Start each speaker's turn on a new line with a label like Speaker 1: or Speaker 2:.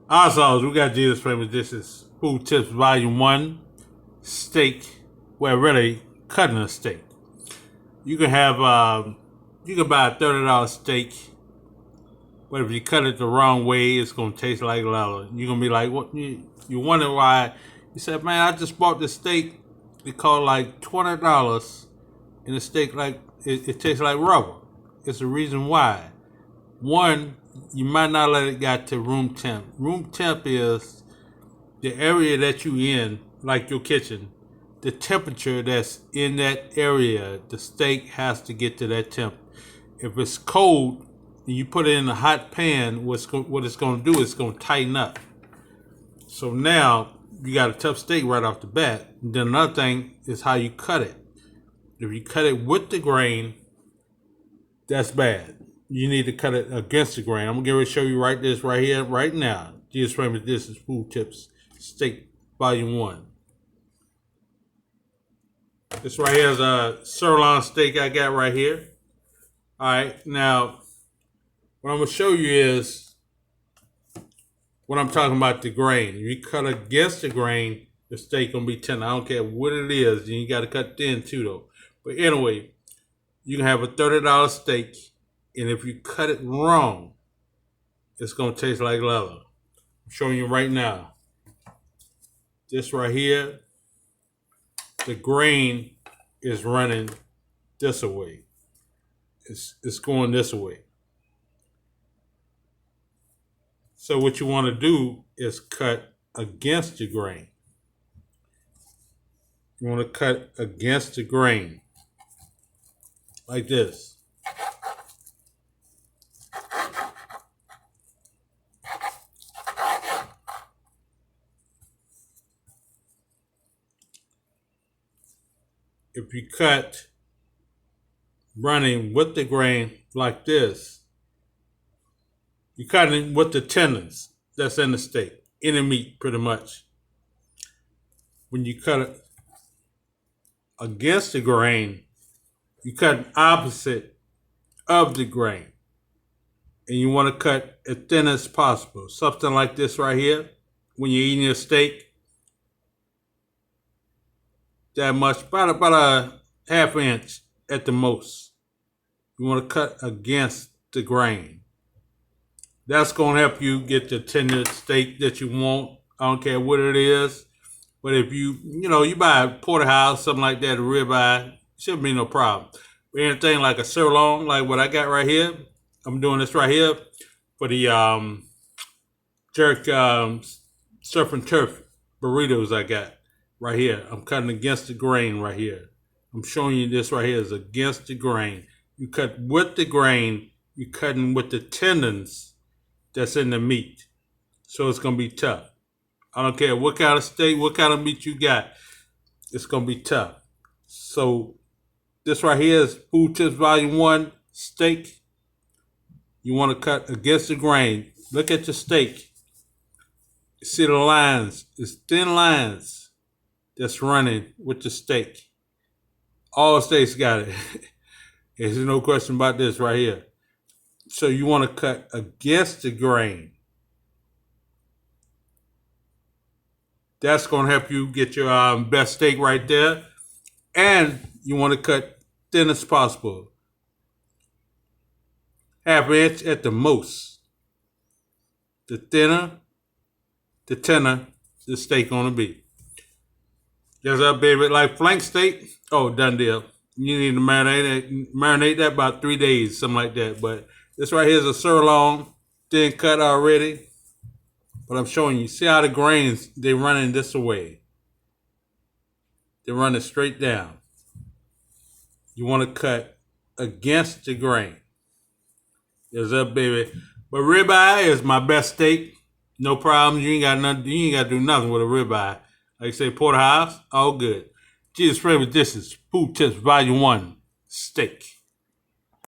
Speaker 1: Also, we got Jesus Famous Dishes, Food Tips Volume 1, Steak, well, really, cutting a steak. You can have, you can buy a $30 steak, but if you cut it the wrong way, it's going to taste like leather. You're going to be like, what? You wonder why. You said, man, I just bought this steak. It cost like $20, and the steak, like, it tastes like rubber. It's the reason why. One, you might not let it get to room temp. Room temp is the area that you in, like your kitchen. The temperature that's in that area, the steak has to get to that temp. If it's cold and you put it in a hot pan, what it's going to do is it's going to tighten up. So now you got a tough steak right off the bat. And then another thing is how you cut it. If you cut it with the grain, that's bad. You need to cut it against the grain. I'm going to get ready to show you right here, right now. Jesus Famous Dishes, Food Tips, Steak, Volume 1. This right here is a sirloin steak I got right here. All right, now what I'm going to show you is what I'm talking about, the grain. If you cut against the grain, the steak going to be tender. I don't care what it is. And you got to cut thin too, though. But anyway, you can have a $30 steak, and if you cut it wrong, it's going to taste like leather. I'm showing you right now. This right here, the grain is running this way. It's going this way. So what you want to do is cut against the grain. You want to cut against the grain, like this. If you cut running with the grain like this, you're cutting with the tendons that's in the steak, in the meat, pretty much. When you cut it against the grain, you cut opposite of the grain. And you want to cut as thin as possible. Something like this right here, when you're eating your steak, that much, about a ½ inch at the most. You want to cut against the grain. That's going to help you get the tender steak that you want. I don't care what it is. But if you buy a porterhouse, something like that, a ribeye, shouldn't be no problem. But anything like a sirloin, like what I got right here, I'm doing this right here for the jerk surf and turf burritos I got right here. I'm cutting against the grain right here. I'm showing you this right here is against the grain. You cut with the grain, you're cutting with the tendons that's in the meat. So it's going to be tough. I don't care what kind of steak, what kind of meat you got. It's going to be tough. So this right here is Food Tips Volume 1, steak. You want to cut against the grain. Look at your steak. You see the lines. It's thin lines that's running with the steak. All steaks got it. There's no question about this right here. So you want to cut against the grain. That's going to help you get your best steak right there. And you want to cut thin as possible. ½ inch at the most. The thinner, the tenner the steak going to be. Yes, up, baby. Like flank steak, oh, done deal. You need to marinate that about 3 days, something like that. But this right here is a sirloin, thin cut already. But I'm showing you. See how the grains, they running this way. They're running straight down. You want to cut against the grain. Yes, up, baby. But ribeye is my best steak. No problems. You ain't got to do nothing with a ribeye. Like I say, porterhouse, all good. Jesus Famous Dishes, Food Tips, Volume 1, steak.